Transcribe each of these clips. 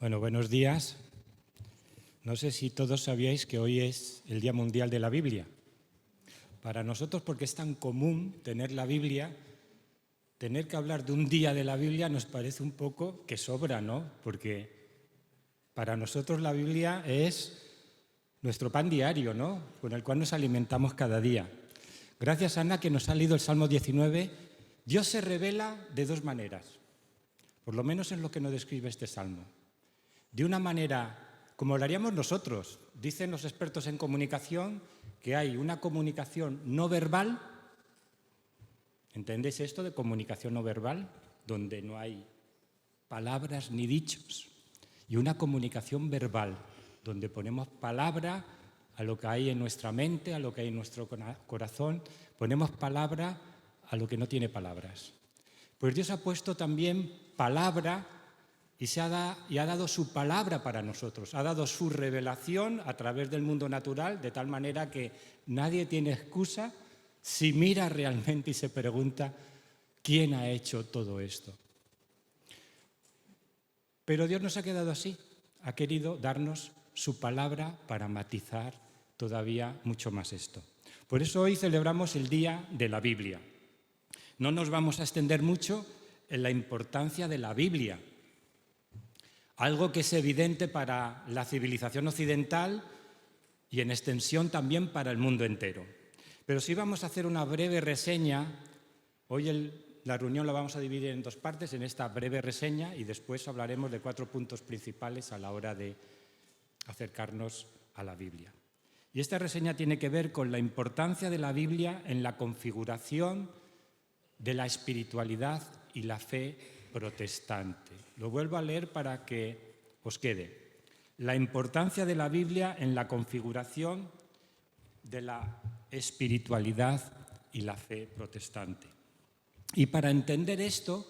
Bueno, buenos días. No sé si todos sabíais que hoy es el Día Mundial de la Biblia. Para nosotros, porque es tan común tener la Biblia, tener que hablar de un día de la Biblia nos parece un poco que sobra, ¿no? Porque para nosotros la Biblia es nuestro pan diario, ¿no? Con el cual nos alimentamos cada día. Gracias, Ana, que nos ha leído el Salmo 19. Dios se revela de dos maneras, por lo menos en lo que nos describe este Salmo. De una manera como lo haríamos nosotros. Dicen los expertos en comunicación que hay una comunicación no verbal. ¿Entendéis esto de comunicación no verbal? Donde no hay palabras ni dichos. Y una comunicación verbal, donde ponemos palabra a lo que hay en nuestra mente, a lo que hay en nuestro corazón. Ponemos palabra a lo que no tiene palabras. Pues Dios ha puesto también palabra y ha dado su palabra para nosotros, ha dado su revelación a través del mundo natural, de tal manera que nadie tiene excusa si mira realmente y se pregunta quién ha hecho todo esto. Pero Dios nos ha quedado así, ha querido darnos su palabra para matizar todavía mucho más esto. Por eso hoy celebramos el Día de la Biblia. No nos vamos a extender mucho en la importancia de la Biblia, algo que es evidente para la civilización occidental y en extensión también para el mundo entero. Pero sí vamos a hacer una breve reseña. Hoy la reunión la vamos a dividir en dos partes, en esta breve reseña, y después hablaremos de 4 puntos principales a la hora de acercarnos a la Biblia. Y esta reseña tiene que ver con la importancia de la Biblia en la configuración de la espiritualidad y la fe protestante. Lo vuelvo a leer para que os quede. La importancia de la Biblia en la configuración de la espiritualidad y la fe protestante. Y para entender esto,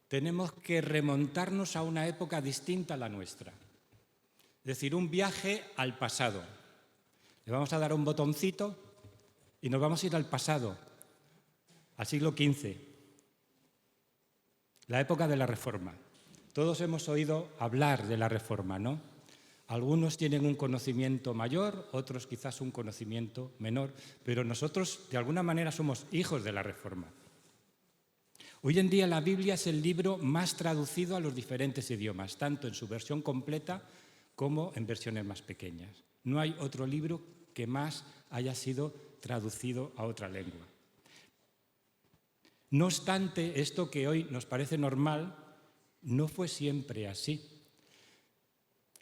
tenemos que remontarnos a una época distinta a la nuestra. Es decir, un viaje al pasado. Le vamos a dar un botoncito y nos vamos a ir al pasado, al siglo XV. La época de la Reforma. Todos hemos oído hablar de la Reforma, ¿no? Algunos tienen un conocimiento mayor, otros quizás un conocimiento menor, pero nosotros de alguna manera somos hijos de la Reforma. Hoy en día la Biblia es el libro más traducido a los diferentes idiomas, tanto en su versión completa como en versiones más pequeñas. No hay otro libro que más haya sido traducido a otra lengua. No obstante, esto que hoy nos parece normal, no fue siempre así.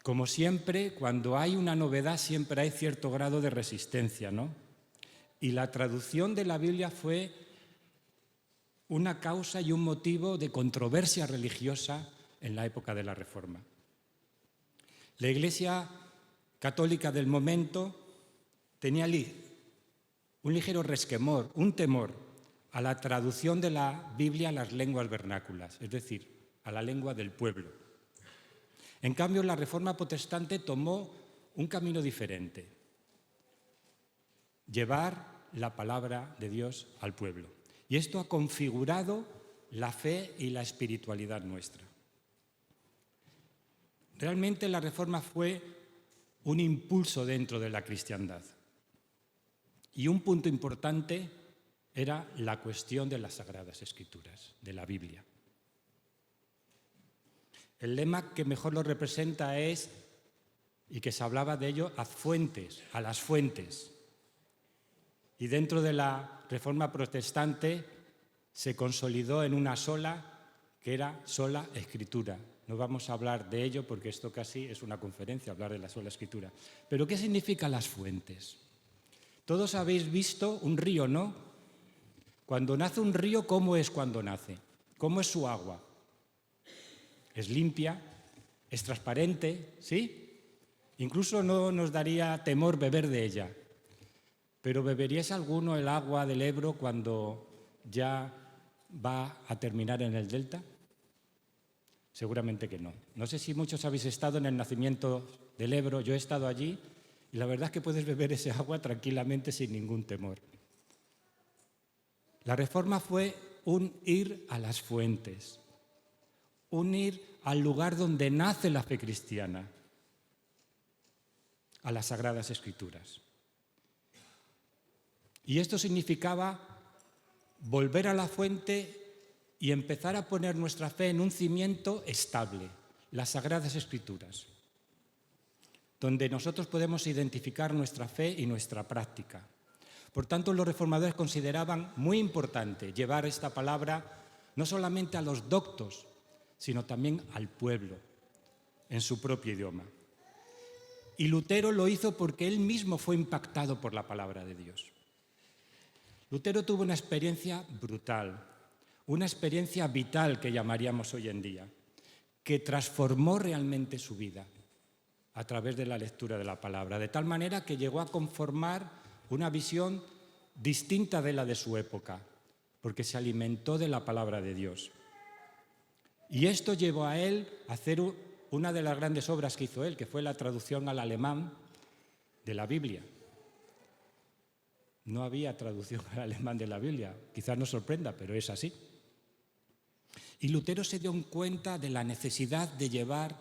Como siempre, cuando hay una novedad, siempre hay cierto grado de resistencia, ¿no? Y la traducción de la Biblia fue una causa y un motivo de controversia religiosa en la época de la Reforma. La Iglesia católica del momento tenía un ligero resquemor, un temor a la traducción de la Biblia a las lenguas vernáculas, es decir, a la lengua del pueblo. En cambio, la Reforma protestante tomó un camino diferente: llevar la palabra de Dios al pueblo. Y esto ha configurado la fe y la espiritualidad nuestra. Realmente la Reforma fue un impulso dentro de la cristiandad. Y un punto importante era la cuestión de las Sagradas Escrituras, de la Biblia. El lema que mejor lo representa es, y que se hablaba de ello, ad fuentes, a las fuentes. Y dentro de la Reforma protestante se consolidó en una sola, que era sola Escritura. No vamos a hablar de ello porque esto casi es una conferencia, hablar de la sola Escritura. Pero ¿qué significan las fuentes? Todos habéis visto un río, ¿no? Cuando nace un río, ¿cómo es cuando nace? ¿Cómo es su agua? Es limpia, es transparente, ¿sí? Incluso no nos daría temor beber de ella. Pero ¿beberíais alguno el agua del Ebro cuando ya va a terminar en el delta? Seguramente que no. No sé si muchos habéis estado en el nacimiento del Ebro, yo he estado allí y la verdad es que puedes beber ese agua tranquilamente sin ningún temor. La Reforma fue un ir a las fuentes, un ir al lugar donde nace la fe cristiana, a las Sagradas Escrituras. Y esto significaba volver a la fuente y empezar a poner nuestra fe en un cimiento estable, las Sagradas Escrituras, donde nosotros podemos identificar nuestra fe y nuestra práctica. Por tanto, los reformadores consideraban muy importante llevar esta palabra no solamente a los doctos, sino también al pueblo, en su propio idioma. Y Lutero lo hizo porque él mismo fue impactado por la palabra de Dios. Lutero tuvo una experiencia brutal, una experiencia vital que llamaríamos hoy en día, que transformó realmente su vida a través de la lectura de la palabra, de tal manera que llegó a conformar una visión distinta de la de su época, porque se alimentó de la palabra de Dios. Y esto llevó a él a hacer una de las grandes obras que hizo él, que fue la traducción al alemán de la Biblia. No había traducción al alemán de la Biblia, quizás nos sorprenda, pero es así. Y Lutero se dio cuenta de la necesidad de llevar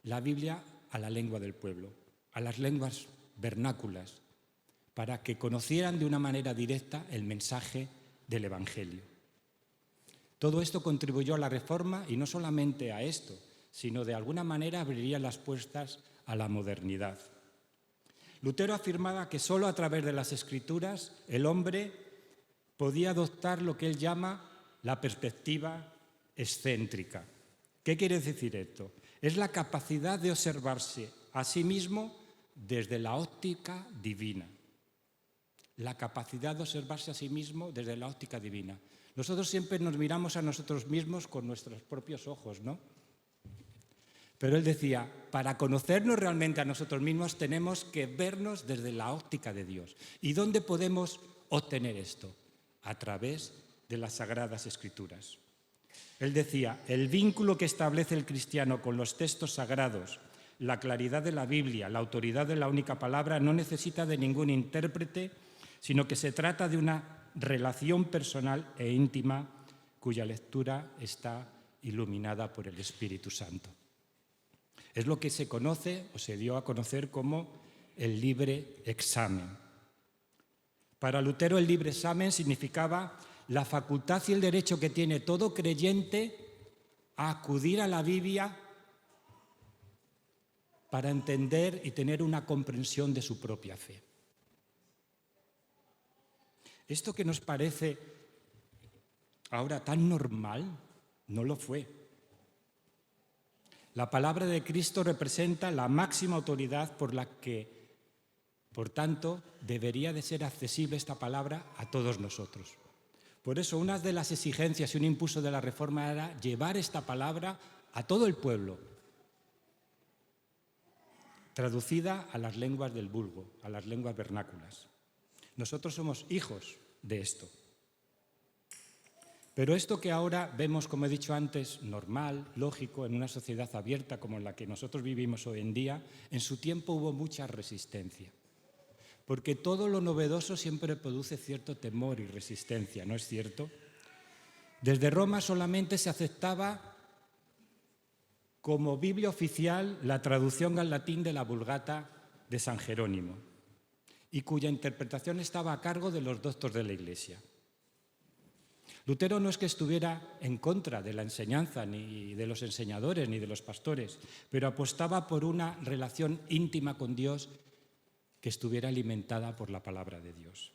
la Biblia a la lengua del pueblo, a las lenguas vernáculas, para que conocieran de una manera directa el mensaje del Evangelio. Todo esto contribuyó a la Reforma y no solamente a esto, sino de alguna manera abriría las puertas a la modernidad. Lutero afirmaba que solo a través de las Escrituras el hombre podía adoptar lo que él llama la perspectiva excéntrica. ¿Qué quiere decir esto? Es la capacidad de observarse a sí mismo desde la óptica divina. La capacidad de observarse a sí mismo desde la óptica divina. Nosotros siempre nos miramos a nosotros mismos con nuestros propios ojos, ¿no? Pero él decía, para conocernos realmente a nosotros mismos tenemos que vernos desde la óptica de Dios. ¿Y dónde podemos obtener esto? A través de las Sagradas Escrituras. Él decía, el vínculo que establece el cristiano con los textos sagrados, la claridad de la Biblia, la autoridad de la única palabra, no necesita de ningún intérprete, sino que se trata de una relación personal e íntima cuya lectura está iluminada por el Espíritu Santo. Es lo que se conoce o se dio a conocer como el libre examen. Para Lutero el libre examen significaba la facultad y el derecho que tiene todo creyente a acudir a la Biblia para entender y tener una comprensión de su propia fe. Esto que nos parece ahora tan normal, no lo fue. La palabra de Cristo representa la máxima autoridad por la que, por tanto, debería de ser accesible esta palabra a todos nosotros. Por eso, una de las exigencias y un impulso de la Reforma era llevar esta palabra a todo el pueblo, traducida a las lenguas del vulgo, a las lenguas vernáculas. Nosotros somos hijos de esto. Pero esto que ahora vemos, como he dicho antes, normal, lógico, en una sociedad abierta como la que nosotros vivimos hoy en día, en su tiempo hubo mucha resistencia. Porque todo lo novedoso siempre produce cierto temor y resistencia, ¿no es cierto? Desde Roma solamente se aceptaba como Biblia oficial la traducción al latín de la Vulgata de San Jerónimo, y cuya interpretación estaba a cargo de los doctos de la Iglesia. Lutero no es que estuviera en contra de la enseñanza, ni de los enseñadores, ni de los pastores, pero apostaba por una relación íntima con Dios que estuviera alimentada por la palabra de Dios.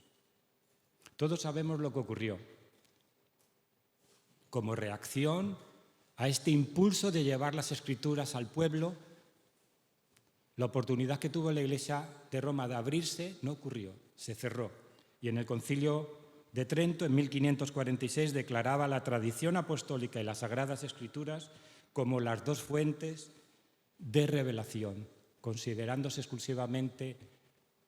Todos sabemos lo que ocurrió. Como reacción a este impulso de llevar las Escrituras al pueblo, la oportunidad que tuvo la Iglesia de Roma de abrirse no ocurrió, se cerró. Y en el Concilio de Trento, en 1546, declaraba la tradición apostólica y las Sagradas Escrituras como las dos fuentes de revelación, considerándose exclusivamente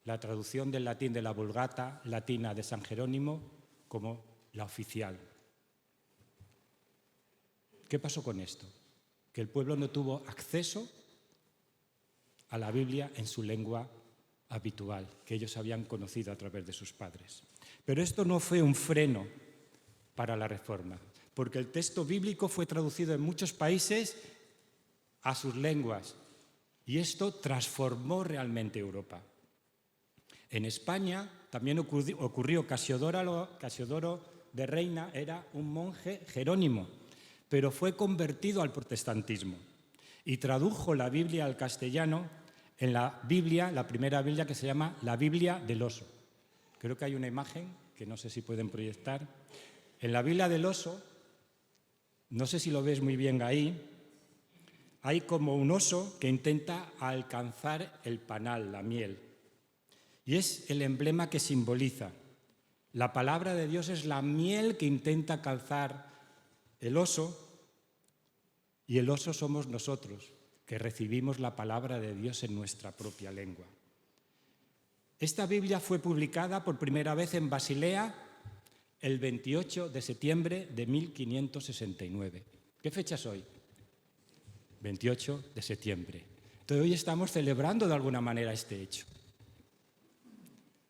la traducción del latín de la Vulgata latina de San Jerónimo como la oficial. ¿Qué pasó con esto? Que el pueblo no tuvo acceso a la Biblia en su lengua habitual, que ellos habían conocido a través de sus padres. Pero esto no fue un freno para la Reforma, porque el texto bíblico fue traducido en muchos países a sus lenguas. Y esto transformó realmente Europa. En España también ocurrió. Casiodoro de Reina era un monje jerónimo, pero fue convertido al protestantismo y tradujo la Biblia al castellano en la primera Biblia, que se llama la Biblia del Oso. Creo que hay una imagen que no sé si pueden proyectar. En la Biblia del Oso, no sé si lo ves muy bien ahí, hay como un oso que intenta alcanzar el panal, la miel. Y es el emblema que simboliza. La palabra de Dios es la miel que intenta alcanzar el oso, y el oso somos nosotros, que recibimos la palabra de Dios en nuestra propia lengua. Esta Biblia fue publicada por primera vez en Basilea el 28 de septiembre de 1569. ¿Qué fecha es hoy? 28 de septiembre. Entonces hoy estamos celebrando de alguna manera este hecho.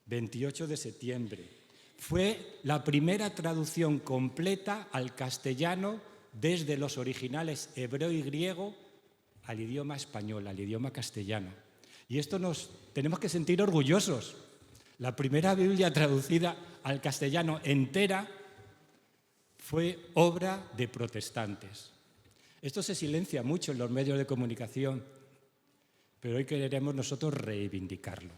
28 de septiembre. Fue la primera traducción completa al castellano desde los originales hebreo y griego al idioma español, al idioma castellano. Y esto nos tenemos que sentir orgullosos. La primera Biblia traducida al castellano entera fue obra de protestantes. Esto se silencia mucho en los medios de comunicación, pero hoy queremos nosotros reivindicarlo,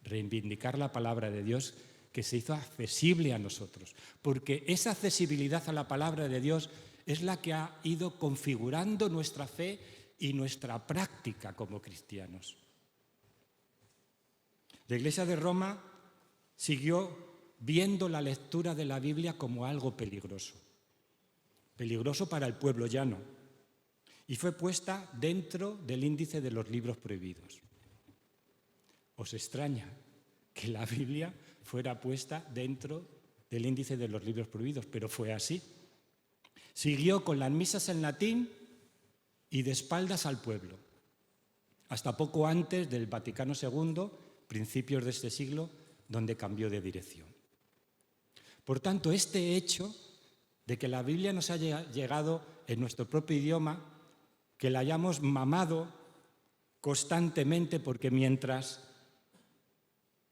reivindicar la palabra de Dios que se hizo accesible a nosotros, porque esa accesibilidad a la palabra de Dios es la que ha ido configurando nuestra fe y nuestra práctica como cristianos. La Iglesia de Roma siguió viendo la lectura de la Biblia como algo peligroso, peligroso para el pueblo llano, y fue puesta dentro del índice de los libros prohibidos. ¿Os extraña que la Biblia fuera puesta dentro del índice de los libros prohibidos? Pero fue así. Siguió con las misas en latín y de espaldas al pueblo, hasta poco antes del Vaticano II, principios de este siglo, donde cambió de dirección. Por tanto, este hecho de que la Biblia nos haya llegado en nuestro propio idioma, que la hayamos mamado constantemente, porque mientras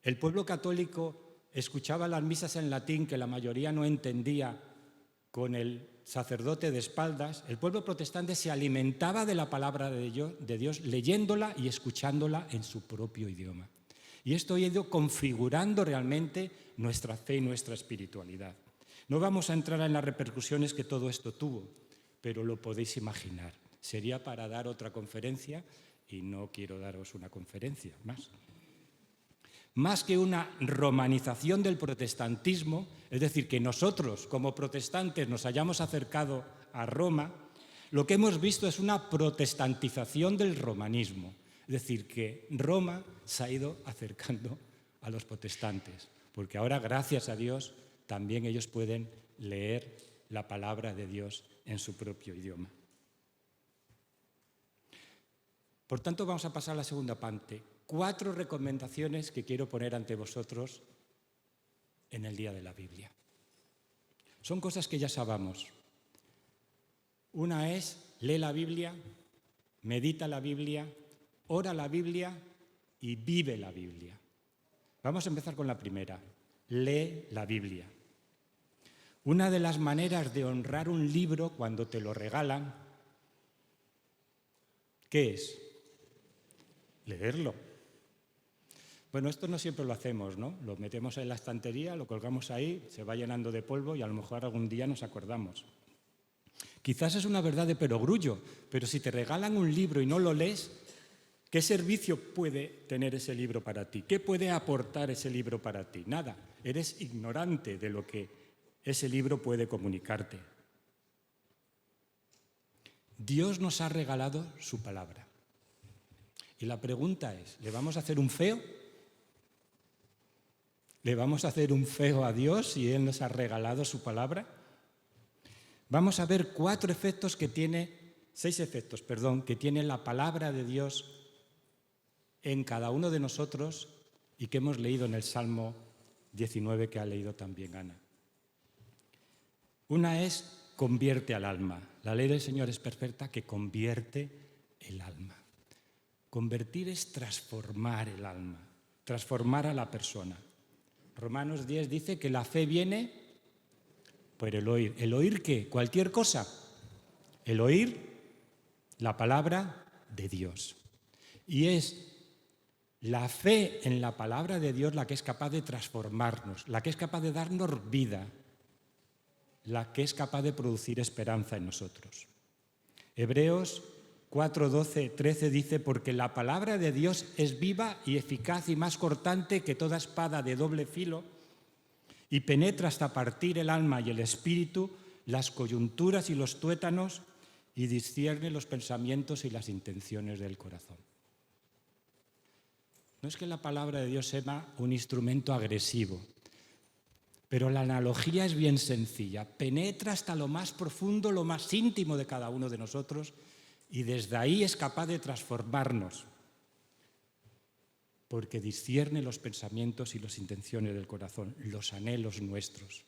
el pueblo católico escuchaba las misas en latín, que la mayoría no entendía, con el sacerdote de espaldas, el pueblo protestante se alimentaba de la palabra de Dios leyéndola y escuchándola en su propio idioma. Y esto ha ido configurando realmente nuestra fe y nuestra espiritualidad. No vamos a entrar en las repercusiones que todo esto tuvo, pero lo podéis imaginar. Sería para dar otra conferencia y no quiero daros una conferencia más. Más que una romanización del protestantismo, es decir, que nosotros como protestantes nos hayamos acercado a Roma, lo que hemos visto es una protestantización del romanismo. Es decir, que Roma se ha ido acercando a los protestantes, porque ahora, gracias a Dios, también ellos pueden leer la palabra de Dios en su propio idioma. Por tanto, vamos a pasar a la segunda parte. 4 recomendaciones que quiero poner ante vosotros en el día de la Biblia. Son cosas que ya sabemos. Una es, lee la Biblia, medita la Biblia, ora la Biblia y vive la Biblia. Vamos a empezar con la primera, lee la Biblia. Una de las maneras de honrar un libro cuando te lo regalan, ¿qué es? Leerlo. Bueno, esto no siempre lo hacemos, ¿no? Lo metemos en la estantería, lo colgamos ahí, se va llenando de polvo y a lo mejor algún día nos acordamos. Quizás es una verdad de perogrullo, pero si te regalan un libro y no lo lees, ¿qué servicio puede tener ese libro para ti? ¿Qué puede aportar ese libro para ti? Nada, eres ignorante de lo que ese libro puede comunicarte. Dios nos ha regalado su palabra. Y la pregunta es, ¿le vamos a hacer un feo? ¿Le vamos a hacer un feo a Dios si Él nos ha regalado su palabra? Vamos a ver 6 efectos que tiene la palabra de Dios en cada uno de nosotros y que hemos leído en el Salmo 19 que ha leído también Ana. Una es, convierte al alma. La ley del Señor es perfecta que convierte el alma. Convertir es transformar el alma, transformar a la persona. Romanos 10 dice que la fe viene por el oír. ¿El oír qué? Cualquier cosa. El oír la palabra de Dios. Y es la fe en la palabra de Dios la que es capaz de transformarnos, la que es capaz de darnos vida, la que es capaz de producir esperanza en nosotros. Hebreos 4, 12, 13 dice: porque la palabra de Dios es viva y eficaz y más cortante que toda espada de doble filo y penetra hasta partir el alma y el espíritu, las coyunturas y los tuétanos, y discierne los pensamientos y las intenciones del corazón. No es que la palabra de Dios sea un instrumento agresivo, pero la analogía es bien sencilla. Penetra hasta lo más profundo, lo más íntimo de cada uno de nosotros, y desde ahí es capaz de transformarnos, porque discierne los pensamientos y las intenciones del corazón, los anhelos nuestros.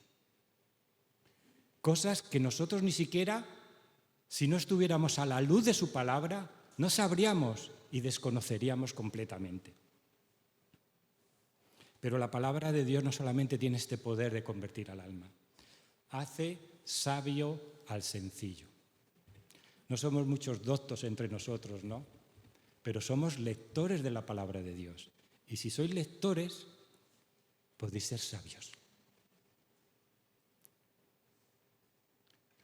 Cosas que nosotros ni siquiera, si no estuviéramos a la luz de su palabra, no sabríamos y desconoceríamos completamente. Pero la palabra de Dios no solamente tiene este poder de convertir al alma, hace sabio al sencillo. No somos muchos doctos entre nosotros, ¿no? Pero somos lectores de la palabra de Dios. Y si sois lectores, podéis ser sabios.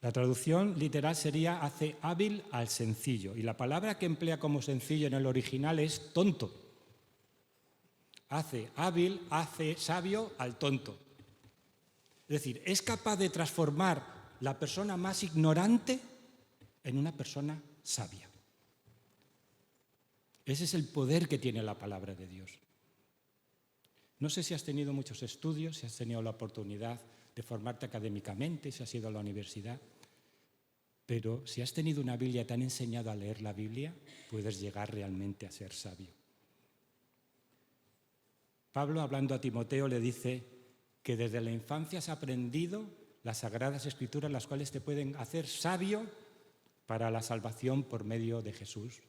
La traducción literal sería hace hábil al sencillo. Y la palabra que emplea como sencillo en el original es tonto. Hace hábil, hace sabio al tonto. Es decir, es capaz de transformar la persona más ignorante en una persona sabia. Ese es el poder que tiene la palabra de Dios. No sé si has tenido muchos estudios, si has tenido la oportunidad de formarte académicamente, si has ido a la universidad, pero si has tenido una Biblia, te han enseñado a leer la Biblia, puedes llegar realmente a ser sabio. Pablo, hablando a Timoteo, le dice que desde la infancia has aprendido las Sagradas Escrituras, las cuales te pueden hacer sabio para la salvación por medio de Jesús.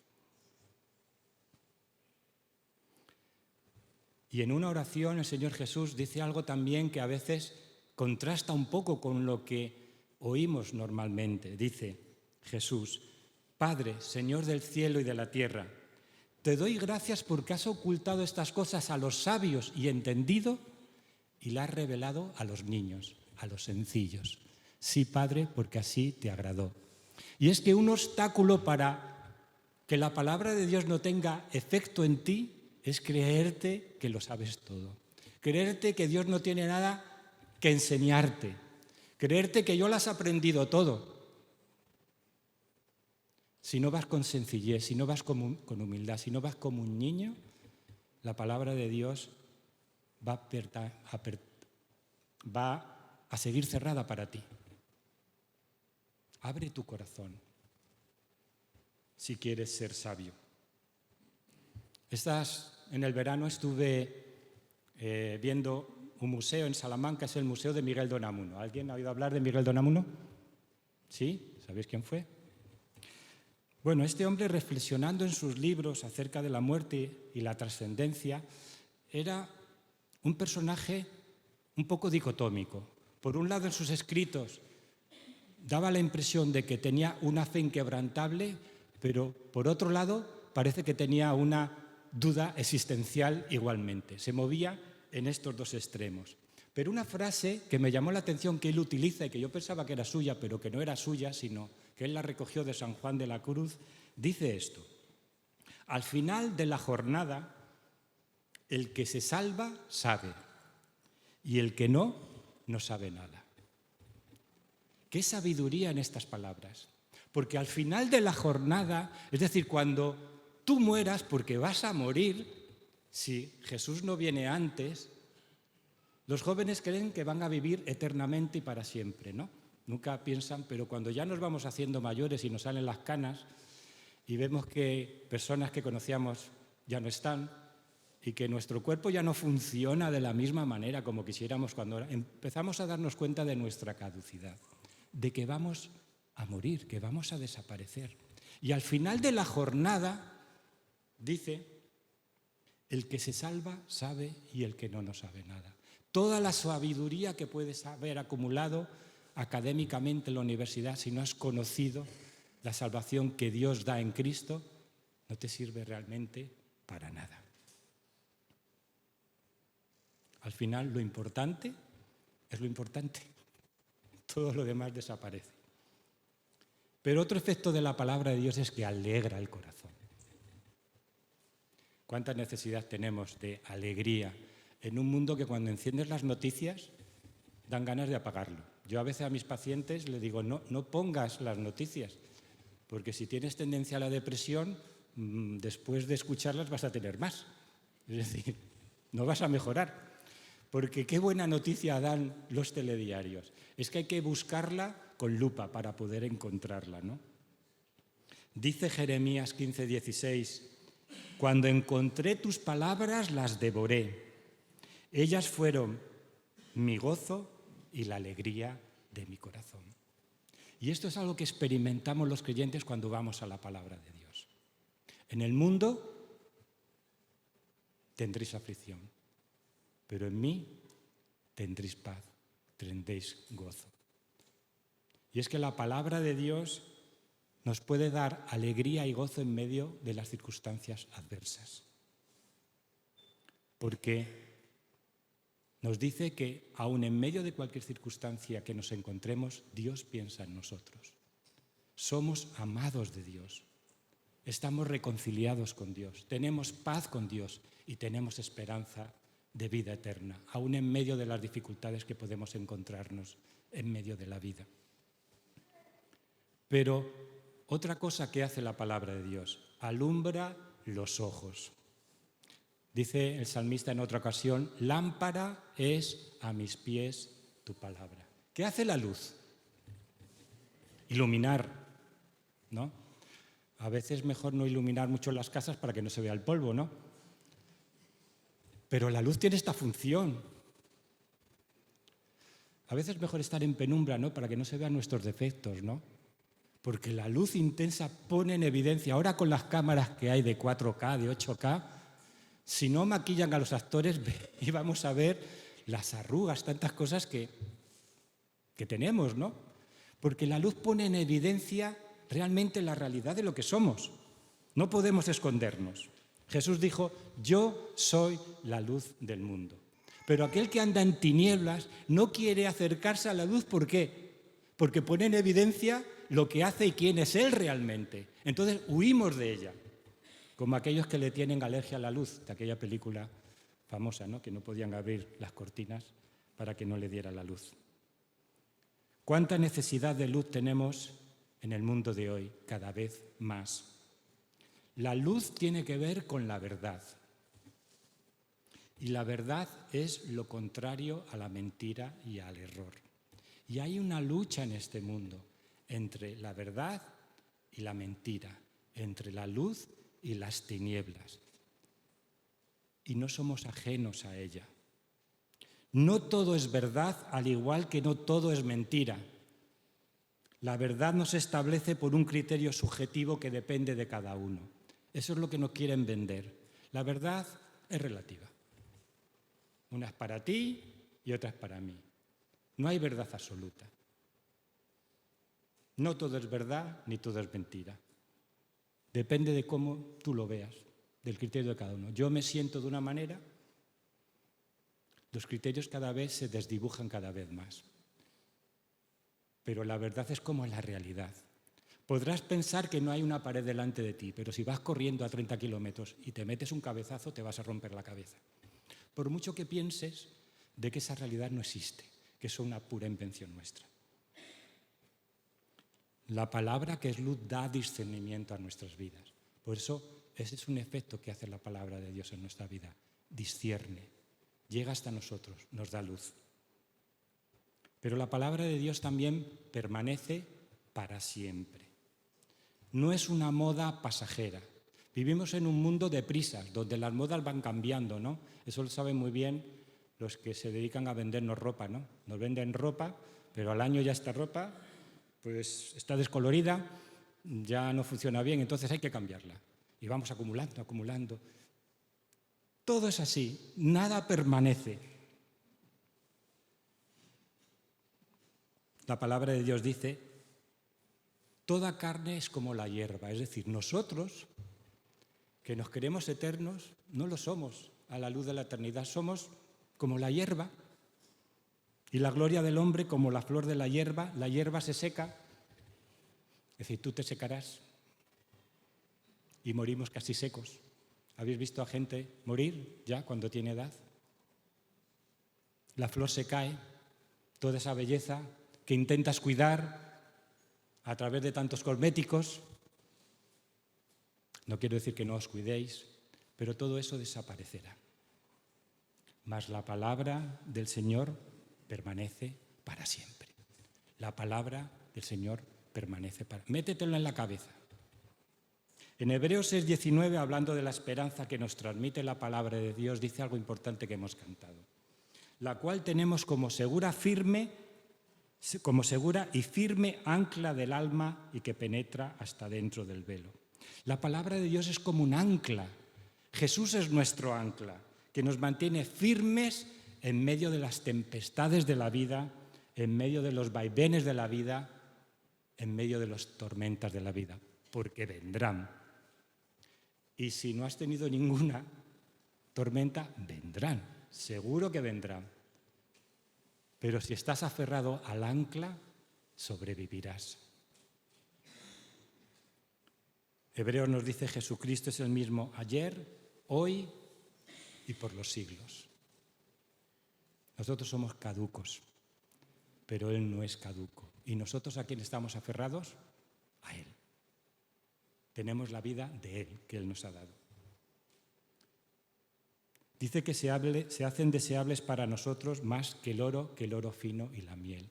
Y en una oración el Señor Jesús dice algo también que a veces contrasta un poco con lo que oímos normalmente. Dice Jesús: Padre, Señor del cielo y de la tierra, te doy gracias porque has ocultado estas cosas a los sabios y entendido y las has revelado a los niños, a los sencillos. Sí, Padre, porque así te agradó. Y es que un obstáculo para que la palabra de Dios no tenga efecto en ti es creerte que lo sabes todo, creerte que Dios no tiene nada que enseñarte, creerte que yo lo has aprendido todo. Si no vas con sencillez, si no vas con humildad, si no vas como un niño, la palabra de Dios va a seguir cerrada para ti. Abre tu corazón si quieres ser sabio. En el verano estuve viendo un museo en Salamanca, es el Museo de Miguel de Unamuno. ¿Alguien ha oído hablar de Miguel de Unamuno? ¿Sí? ¿Sabéis quién fue? Bueno, este hombre, reflexionando en sus libros acerca de la muerte y la trascendencia, era un personaje un poco dicotómico. Por un lado, en sus escritos daba la impresión de que tenía una fe inquebrantable, pero por otro lado parece que tenía una duda existencial igualmente. Se movía en estos dos extremos. Pero una frase que me llamó la atención que él utiliza y que yo pensaba que era suya, pero que no era suya, sino que él la recogió de San Juan de la Cruz, dice esto: al final de la jornada, el que se salva sabe, y el que no, no sabe nada. ¿Qué sabiduría en estas palabras? Porque al final de la jornada, es decir, cuando tú mueras, porque vas a morir, si Jesús no viene antes, los jóvenes creen que van a vivir eternamente y para siempre, ¿no? Nunca piensan, pero cuando ya nos vamos haciendo mayores y nos salen las canas y vemos que personas que conocíamos ya no están y que nuestro cuerpo ya no funciona de la misma manera como quisiéramos, cuando empezamos a darnos cuenta de nuestra caducidad, de que vamos a morir, que vamos a desaparecer. Y al final de la jornada, dice, el que se salva sabe y el que no, no sabe nada. Toda la sabiduría que puedes haber acumulado académicamente en la universidad, si no has conocido la salvación que Dios da en Cristo, no te sirve realmente para nada. Al final, lo importante es lo importante. Todo lo demás desaparece. Pero otro efecto de la palabra de Dios es que alegra el corazón. ¿Cuánta necesidad tenemos de alegría en un mundo que cuando enciendes las noticias dan ganas de apagarlo? Yo a veces a mis pacientes les digo, no pongas las noticias, porque si tienes tendencia a la depresión, después de escucharlas vas a tener más. Es decir, no vas a mejorar. Porque qué buena noticia dan los telediarios. Es que hay que buscarla con lupa para poder encontrarla, ¿no? Dice Jeremías 15:16, cuando encontré tus palabras las devoré. Ellas fueron mi gozo y la alegría de mi corazón. Y esto es algo que experimentamos los creyentes cuando vamos a la palabra de Dios. En el mundo tendréis aflicción, pero en mí tendréis paz, tendréis gozo. Y es que la palabra de Dios nos puede dar alegría y gozo en medio de las circunstancias adversas. Porque nos dice que aun en medio de cualquier circunstancia que nos encontremos, Dios piensa en nosotros. Somos amados de Dios. Estamos reconciliados con Dios. Tenemos paz con Dios y tenemos esperanza de vida eterna, aun en medio de las dificultades que podemos encontrarnos en medio de la vida. Pero otra cosa que hace la palabra de Dios, alumbra los ojos. Dice el salmista en otra ocasión, lámpara es a mis pies tu palabra. ¿Qué hace la luz? Iluminar, ¿no? A veces es mejor no iluminar mucho las casas para que no se vea el polvo, ¿no? Pero la luz tiene esta función. A veces es mejor estar en penumbra, ¿no? Para que no se vean nuestros defectos, ¿no? Porque la luz intensa pone en evidencia, ahora con las cámaras que hay de 4K, de 8K, si no maquillan a los actores, íbamos a ver las arrugas, tantas cosas que tenemos, ¿no? Porque la luz pone en evidencia realmente la realidad de lo que somos. No podemos escondernos. Jesús dijo, yo soy la luz del mundo. Pero aquel que anda en tinieblas no quiere acercarse a la luz, ¿por qué? Porque pone en evidencia lo que hace y quién es Él realmente. Entonces huimos de ella, como aquellos que le tienen alergia a la luz, de aquella película famosa, ¿no? Que no podían abrir las cortinas para que no le diera la luz. ¿Cuánta necesidad de luz tenemos en el mundo de hoy? Cada vez más. La luz tiene que ver con la verdad. Y la verdad es lo contrario a la mentira y al error. Y hay una lucha en este mundo entre la verdad y la mentira, entre la luz y las tinieblas. Y no somos ajenos a ella. No todo es verdad, al igual que no todo es mentira. La verdad no se establece por un criterio subjetivo que depende de cada uno. Eso es lo que nos quieren vender. La verdad es relativa. Una es para ti y otra es para mí. No hay verdad absoluta. No todo es verdad ni todo es mentira. Depende de cómo tú lo veas, del criterio de cada uno. Yo me siento de una manera, los criterios cada vez se desdibujan cada vez más. Pero la verdad es como la realidad. Podrás pensar que no hay una pared delante de ti, pero si vas corriendo a 30 kilómetros y te metes un cabezazo, te vas a romper la cabeza. Por mucho que pienses de que esa realidad no existe, que es una pura invención nuestra. La palabra que es luz da discernimiento a nuestras vidas. Por eso ese es un efecto que hace la palabra de Dios en nuestra vida. Discierne, llega hasta nosotros, nos da luz. Pero la palabra de Dios también permanece para siempre. No es una moda pasajera. Vivimos en un mundo de prisas, donde las modas van cambiando, ¿no? Eso lo saben muy bien los que se dedican a vendernos ropa, ¿no? Nos venden ropa, pero al año ya esta ropa pues está descolorida, ya no funciona bien, entonces hay que cambiarla. Y vamos acumulando, acumulando. Todo es así, nada permanece. La palabra de Dios dice, toda carne es como la hierba, es decir, nosotros que nos creemos eternos, no lo somos a la luz de la eternidad, somos como la hierba. Y la gloria del hombre como la flor de la hierba se seca, es decir, tú te secarás y morimos casi secos. ¿Habéis visto a gente morir ya cuando tiene edad? La flor se cae, toda esa belleza que intentas cuidar a través de tantos cosméticos. No quiero decir que no os cuidéis, pero todo eso desaparecerá. Mas la palabra del Señor permanece para siempre. La palabra del Señor permanece para siempre. Métetelo en la cabeza. En Hebreos 6:19, hablando de la esperanza que nos transmite la palabra de Dios, dice algo importante que hemos cantado, la cual tenemos como segura y firme ancla del alma y que penetra hasta dentro del velo. La palabra de Dios es como un ancla. Jesús es nuestro ancla, que nos mantiene firmes en medio de las tempestades de la vida, en medio de los vaivenes de la vida, en medio de las tormentas de la vida, porque vendrán. Y si no has tenido ninguna tormenta, vendrán, seguro que vendrán. Pero si estás aferrado al ancla, sobrevivirás. Hebreos nos dice, Jesucristo es el mismo ayer, hoy y por los siglos. Nosotros somos caducos, pero Él no es caduco. ¿Y nosotros a quién estamos aferrados? A Él. Tenemos la vida de Él, que Él nos ha dado. Dice que se hacen deseables para nosotros más que el oro fino y la miel.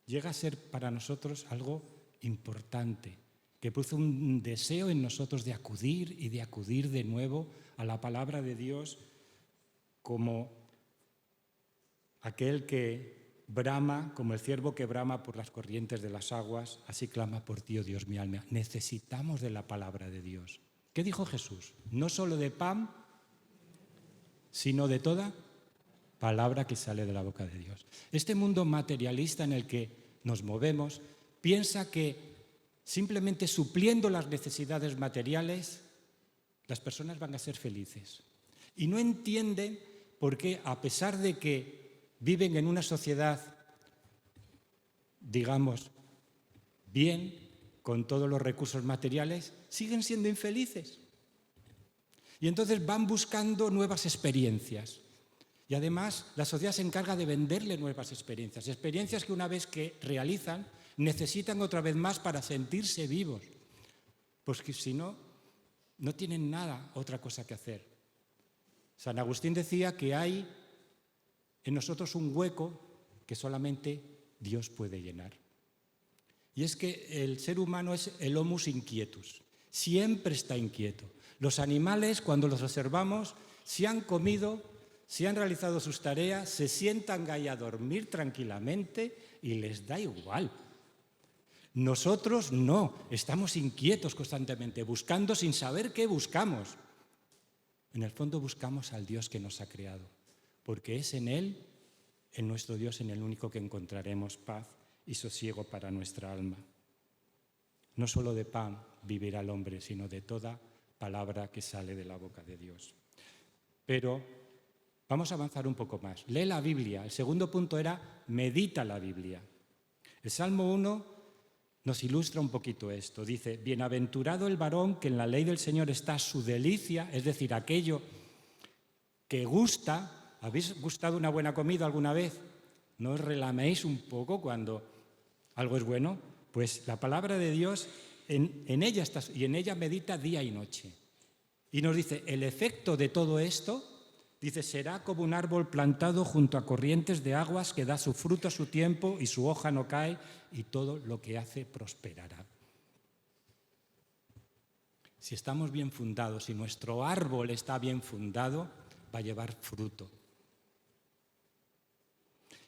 Llega a ser para nosotros algo importante, que produce un deseo en nosotros de acudir y de acudir de nuevo a la palabra de Dios como aquel que brama, como el ciervo que brama por las corrientes de las aguas, así clama por ti, oh Dios, mi alma. Necesitamos de la palabra de Dios. ¿Qué dijo Jesús? No solo de pan, sino de toda palabra que sale de la boca de Dios. Este mundo materialista en el que nos movemos piensa que simplemente supliendo las necesidades materiales, las personas van a ser felices. Y no entienden por qué, a pesar de que viven en una sociedad, digamos, bien, con todos los recursos materiales, siguen siendo infelices. Y entonces van buscando nuevas experiencias. Y además la sociedad se encarga de venderle nuevas experiencias, experiencias que una vez que realizan necesitan otra vez más para sentirse vivos, pues que si no, no tienen nada, otra cosa que hacer. San Agustín decía que hay en nosotros un hueco que solamente Dios puede llenar. Y es que el ser humano es el homus inquietus, siempre está inquieto. Los animales, cuando los observamos, si han comido, si han realizado sus tareas, se sientan ahí a dormir tranquilamente y les da igual. Nosotros no, estamos inquietos constantemente, buscando sin saber qué buscamos. En el fondo buscamos al Dios que nos ha creado, porque es en Él, en nuestro Dios, en el único que encontraremos paz y sosiego para nuestra alma. No solo de pan vivirá el hombre, sino de toda palabra que sale de la boca de Dios. Pero vamos a avanzar un poco más. Lee la Biblia. El segundo punto era medita la Biblia. El Salmo 1 nos ilustra un poquito esto. Dice, bienaventurado el varón que en la ley del Señor está su delicia, es decir, aquello que gusta. ¿Habéis gustado una buena comida alguna vez? ¿No os relaméis un poco cuando algo es bueno? Pues la palabra de Dios en ella está y en ella medita día y noche. Y nos dice, el efecto de todo esto, dice, será como un árbol plantado junto a corrientes de aguas que da su fruto a su tiempo y su hoja no cae y todo lo que hace prosperará. Si estamos bien fundados, si nuestro árbol está bien fundado, va a llevar fruto.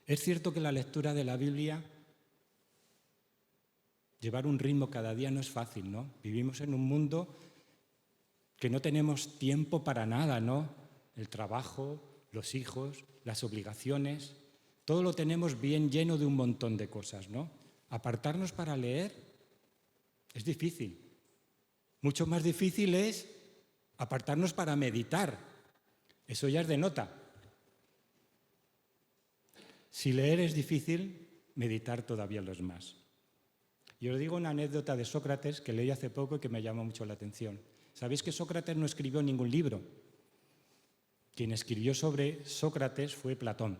Es cierto que la lectura de la Biblia Llevar un ritmo cada día no es fácil, ¿no? Vivimos en un mundo que no tenemos tiempo para nada, ¿no? El trabajo, los hijos, las obligaciones, todo lo tenemos bien lleno de un montón de cosas, ¿no? Apartarnos para leer es difícil. Mucho más difícil es apartarnos para meditar. Eso ya es de nota. Si leer es difícil, meditar todavía lo es más. Yo os digo una anécdota de Sócrates que leí hace poco y que me llamó mucho la atención. ¿Sabéis que Sócrates no escribió ningún libro? Quien escribió sobre Sócrates fue Platón.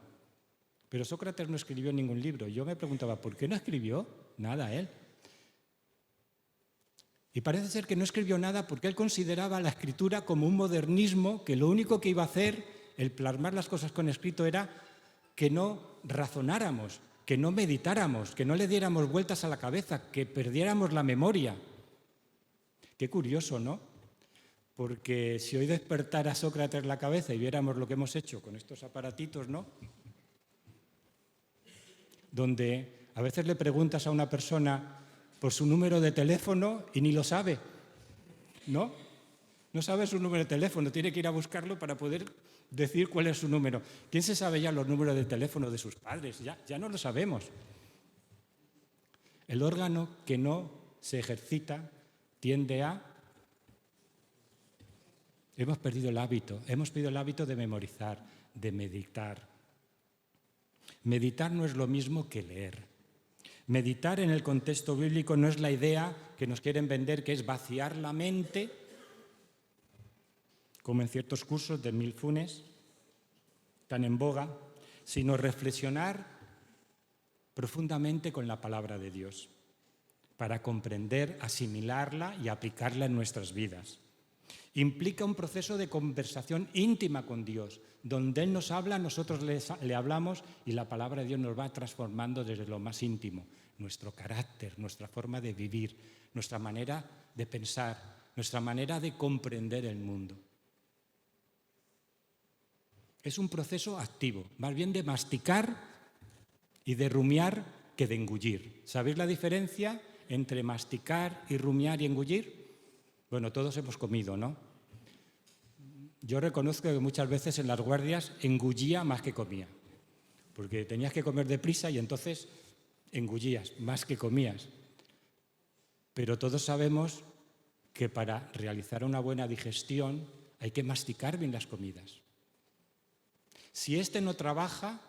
Pero Sócrates no escribió ningún libro. Yo me preguntaba, ¿por qué no escribió nada él? Y parece ser que no escribió nada porque él consideraba la escritura como un modernismo que lo único que iba a hacer, el plasmar las cosas con escrito, era que no razonáramos, que no meditáramos, que no le diéramos vueltas a la cabeza, que perdiéramos la memoria. Qué curioso, ¿no? Porque si hoy despertara Sócrates la cabeza y viéramos lo que hemos hecho con estos aparatitos, ¿no? Donde a veces le preguntas a una persona por su número de teléfono y ni lo sabe, ¿no? No sabe su número de teléfono, tiene que ir a buscarlo para poder decir cuál es su número. ¿Quién se sabe ya los números de teléfono de sus padres? Ya no lo sabemos. El órgano que no se ejercita tiende a... Hemos perdido el hábito de memorizar, de meditar. Meditar no es lo mismo que leer. Meditar en el contexto bíblico no es la idea que nos quieren vender, que es vaciar la mente, como en ciertos cursos de mindfulness, tan en boga, sino reflexionar profundamente con la palabra de Dios, para comprender, asimilarla y aplicarla en nuestras vidas. Implica un proceso de conversación íntima con Dios, donde Él nos habla, nosotros le hablamos y la palabra de Dios nos va transformando desde lo más íntimo, nuestro carácter, nuestra forma de vivir, nuestra manera de pensar, nuestra manera de comprender el mundo. Es un proceso activo, más bien de masticar y de rumiar que de engullir. ¿Sabéis la diferencia entre masticar y rumiar y engullir? Bueno, todos hemos comido, ¿no? Yo reconozco que muchas veces en las guardias engullía más que comía, porque tenías que comer deprisa y entonces engullías más que comías. Pero todos sabemos que para realizar una buena digestión hay que masticar bien las comidas. Si este no trabaja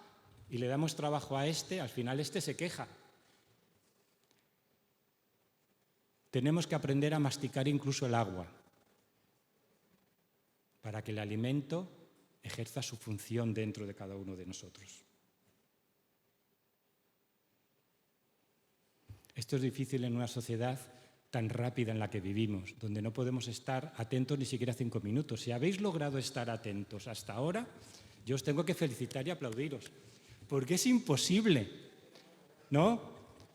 y le damos trabajo a este, al final este se queja. Tenemos que aprender a masticar incluso el agua para que el alimento ejerza su función dentro de cada uno de nosotros. Esto es difícil en una sociedad tan rápida en la que vivimos, donde no podemos estar atentos ni siquiera 5 minutos. Si habéis logrado estar atentos hasta ahora, yo os tengo que felicitar y aplaudiros, porque es imposible, ¿no?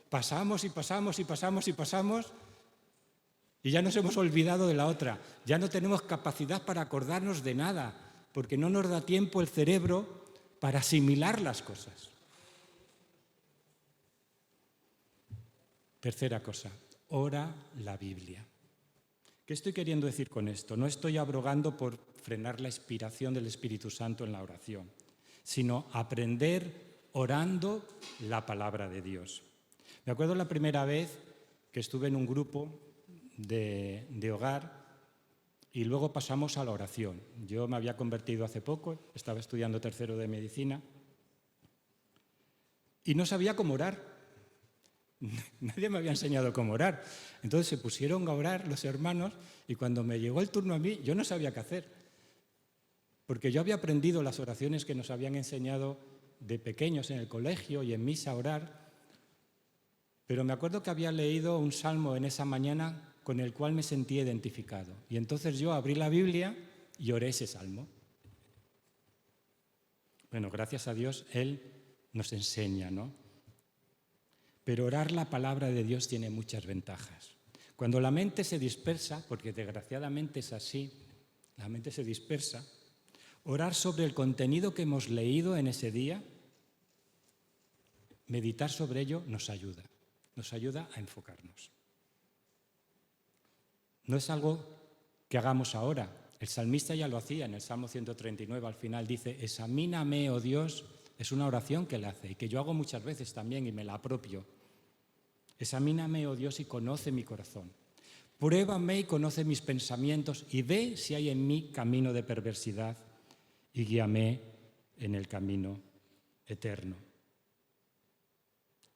Pasamos y pasamos y pasamos y pasamos y ya nos hemos olvidado de la otra. Ya no tenemos capacidad para acordarnos de nada, porque no nos da tiempo el cerebro para asimilar las cosas. Tercera cosa, ora la Biblia. ¿Qué estoy queriendo decir con esto? No estoy abrogando por frenar la inspiración del Espíritu Santo en la oración, sino aprender orando la palabra de Dios. Me acuerdo la primera vez que estuve en un grupo de hogar y luego pasamos a la oración. Yo me había convertido hace poco, estaba estudiando tercero de medicina y no sabía cómo orar. Nadie me había enseñado cómo orar. Entonces se pusieron a orar los hermanos y cuando me llegó el turno a mí, yo no sabía qué hacer. Porque yo había aprendido las oraciones que nos habían enseñado de pequeños en el colegio y en misa a orar, pero me acuerdo que había leído un salmo en esa mañana con el cual me sentí identificado. Y entonces yo abrí la Biblia y oré ese salmo. Bueno, gracias a Dios, Él nos enseña, ¿no? Pero orar la palabra de Dios tiene muchas ventajas. Cuando la mente se dispersa, porque desgraciadamente es así, la mente se dispersa, orar sobre el contenido que hemos leído en ese día, meditar sobre ello nos ayuda. nos ayuda a enfocarnos. No es algo que hagamos ahora. El salmista ya lo hacía en el Salmo 139, al final dice, examíname, oh Dios, es una oración que él hace y que yo hago muchas veces también y me la apropio. Examíname, oh Dios, y conoce mi corazón. Pruébame y conoce mis pensamientos y ve si hay en mí camino de perversidad y guíame en el camino eterno.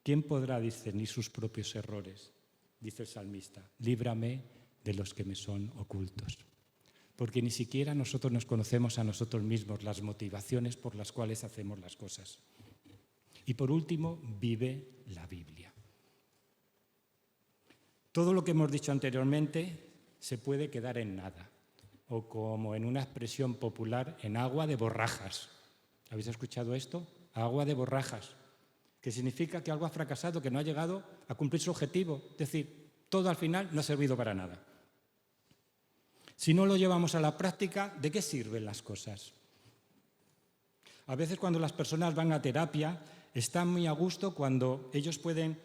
¿Quién podrá discernir sus propios errores? Dice el salmista, líbrame de los que me son ocultos. Porque ni siquiera nosotros nos conocemos a nosotros mismos, las motivaciones por las cuales hacemos las cosas. Y por último, vive la Biblia. Todo lo que hemos dicho anteriormente se puede quedar en nada, o como en una expresión popular, en agua de borrajas. ¿Habéis escuchado esto? Agua de borrajas, que significa que algo ha fracasado, que no ha llegado a cumplir su objetivo. Es decir, todo al final no ha servido para nada. Si no lo llevamos a la práctica, ¿de qué sirven las cosas? A veces cuando las personas van a terapia, están muy a gusto cuando ellos pueden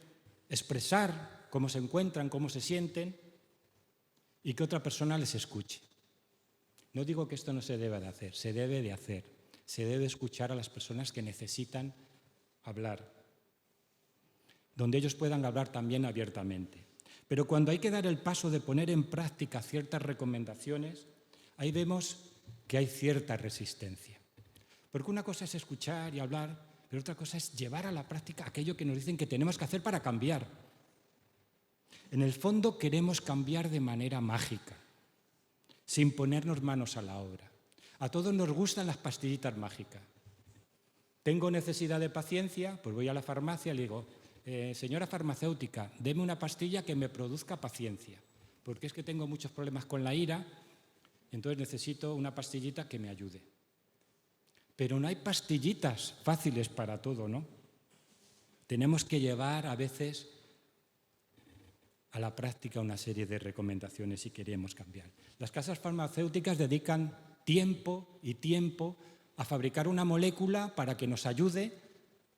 expresar cómo se encuentran, cómo se sienten y que otra persona les escuche. No digo que esto no se deba de hacer, se debe de hacer. Se debe escuchar a las personas que necesitan hablar, donde ellos puedan hablar también abiertamente. Pero cuando hay que dar el paso de poner en práctica ciertas recomendaciones, ahí vemos que hay cierta resistencia. Porque una cosa es escuchar y hablar, pero otra cosa es llevar a la práctica aquello que nos dicen que tenemos que hacer para cambiar. En el fondo queremos cambiar de manera mágica, sin ponernos manos a la obra. A todos nos gustan las pastillitas mágicas. Tengo necesidad de paciencia, pues voy a la farmacia y le digo, señora farmacéutica, deme una pastilla que me produzca paciencia, porque es que tengo muchos problemas con la ira, entonces necesito una pastillita que me ayude. Pero no hay pastillitas fáciles para todo, ¿no? Tenemos que llevar a veces a la práctica una serie de recomendaciones si queremos cambiar. Las casas farmacéuticas dedican tiempo y tiempo a fabricar una molécula para que nos ayude,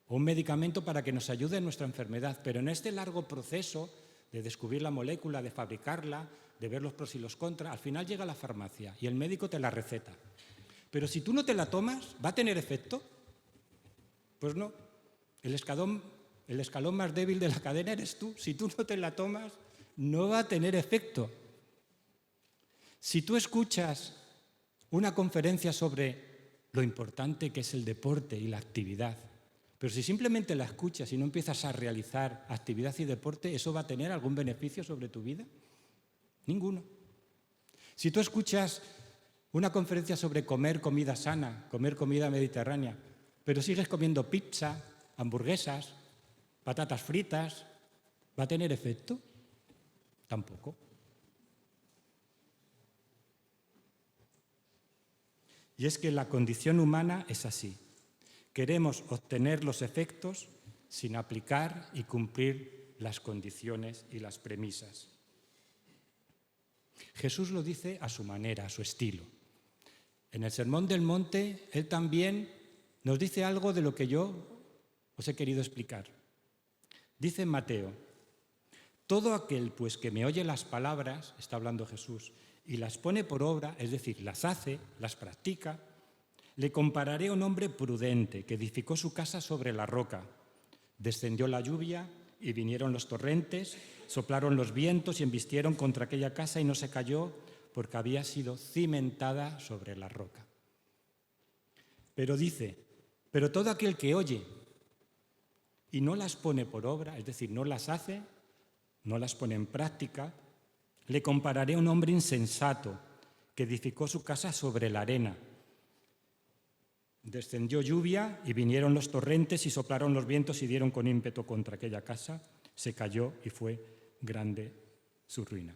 o un medicamento para que nos ayude en nuestra enfermedad. Pero en este largo proceso de descubrir la molécula, de fabricarla, de ver los pros y los contras, al final llega a la farmacia y el médico te la receta. Pero si tú no te la tomas, ¿va a tener efecto? Pues no. El escalón más débil de la cadena eres tú. Si tú no te la tomas, no va a tener efecto. Si tú escuchas una conferencia sobre lo importante que es el deporte y la actividad, pero si simplemente la escuchas y no empiezas a realizar actividad y deporte, ¿eso va a tener algún beneficio sobre tu vida? Ninguno. Si tú escuchas una conferencia sobre comer comida sana, comer comida mediterránea, pero sigues comiendo pizza, hamburguesas, patatas fritas, ¿va a tener efecto? Tampoco. Y es que la condición humana es así. Queremos obtener los efectos sin aplicar y cumplir las condiciones y las premisas. Jesús lo dice a su manera, a su estilo. En el Sermón del Monte, él también nos dice algo de lo que yo os he querido explicar. Dice en Mateo, todo aquel pues que me oye las palabras, está hablando Jesús, y las pone por obra, es decir, las hace, las practica, le compararé a un hombre prudente que edificó su casa sobre la roca. Descendió la lluvia y vinieron los torrentes, soplaron los vientos y embistieron contra aquella casa y no se cayó porque había sido cimentada sobre la roca. Pero dice, pero todo aquel que oye y no las pone por obra, es decir, no las hace, no las pone en práctica, le compararé a un hombre insensato que edificó su casa sobre la arena. Descendió lluvia y vinieron los torrentes y soplaron los vientos y dieron con ímpetu contra aquella casa, se cayó y fue grande su ruina.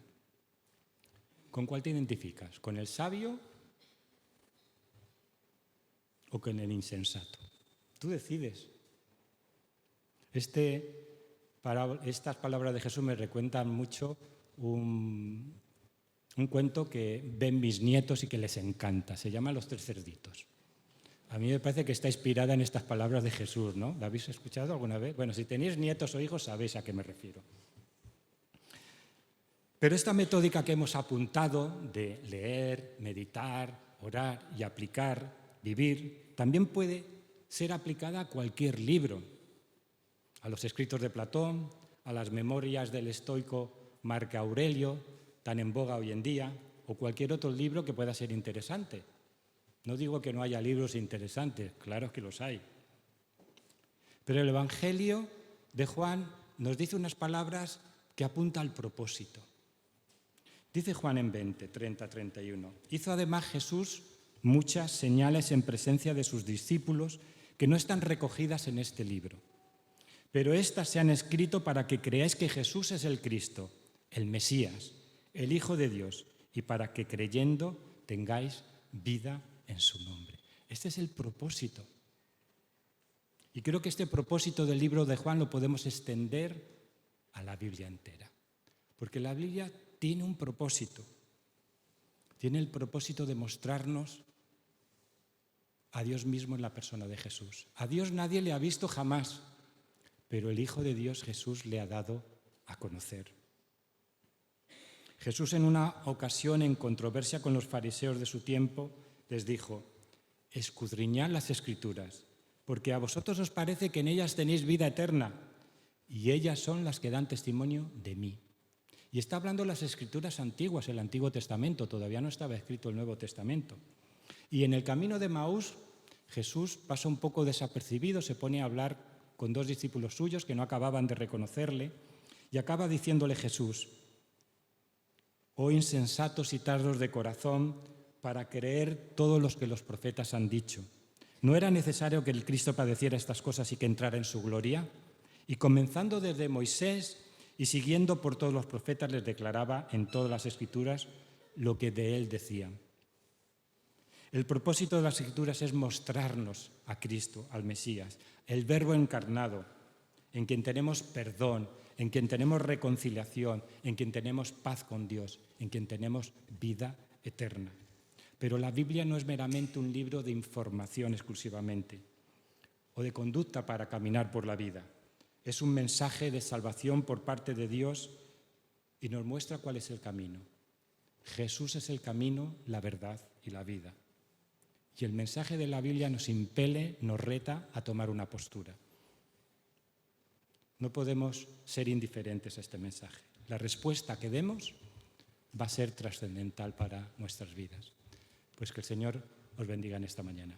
¿Con cuál te identificas? ¿Con el sabio o con el insensato? Tú decides. Estas palabras de Jesús me recuentan mucho un cuento que ven mis nietos y que les encanta. Se llama Los tres cerditos. A mí me parece que está inspirada en estas palabras de Jesús, ¿no? ¿La habéis escuchado alguna vez? Bueno, si tenéis nietos o hijos sabéis a qué me refiero. Pero esta metódica que hemos apuntado de leer, meditar, orar y aplicar, vivir, también puede ser aplicada a cualquier libro, a los escritos de Platón, a las memorias del estoico Marco Aurelio, tan en boga hoy en día, o cualquier otro libro que pueda ser interesante. No digo que no haya libros interesantes, claro que los hay. Pero el Evangelio de Juan nos dice unas palabras que apuntan al propósito. Dice Juan en 20, 30, 31. Hizo además Jesús muchas señales en presencia de sus discípulos que no están recogidas en este libro. Pero éstas se han escrito para que creáis que Jesús es el Cristo, el Mesías, el Hijo de Dios, y para que creyendo tengáis vida en su nombre. Este es el propósito. Y creo que este propósito del libro de Juan lo podemos extender a la Biblia entera. Porque la Biblia tiene un propósito. Tiene el propósito de mostrarnos a Dios mismo en la persona de Jesús. A Dios nadie le ha visto jamás, pero el Hijo de Dios, Jesús, le ha dado a conocer. Jesús en una ocasión, en controversia con los fariseos de su tiempo, les dijo: escudriñad las Escrituras, porque a vosotros os parece que en ellas tenéis vida eterna, y ellas son las que dan testimonio de mí. Y está hablando de las Escrituras antiguas, el Antiguo Testamento, todavía no estaba escrito el Nuevo Testamento. Y en el camino de Maús, Jesús pasa un poco desapercibido, se pone a hablar con dos discípulos suyos que no acababan de reconocerle, y acaba diciéndole Jesús: oh insensatos y tardos de corazón, para creer todo lo que los profetas han dicho. ¿No era necesario que el Cristo padeciera estas cosas y que entrara en su gloria? Y comenzando desde Moisés y siguiendo por todos los profetas, les declaraba en todas las Escrituras lo que de él decían. El propósito de las Escrituras es mostrarnos a Cristo, al Mesías, el Verbo encarnado, en quien tenemos perdón, en quien tenemos reconciliación, en quien tenemos paz con Dios, en quien tenemos vida eterna. Pero la Biblia no es meramente un libro de información exclusivamente o de conducta para caminar por la vida. Es un mensaje de salvación por parte de Dios y nos muestra cuál es el camino. Jesús es el camino, la verdad y la vida. Y el mensaje de la Biblia nos impele, nos reta a tomar una postura. No podemos ser indiferentes a este mensaje. La respuesta que demos va a ser trascendental para nuestras vidas. Pues que el Señor os bendiga en esta mañana.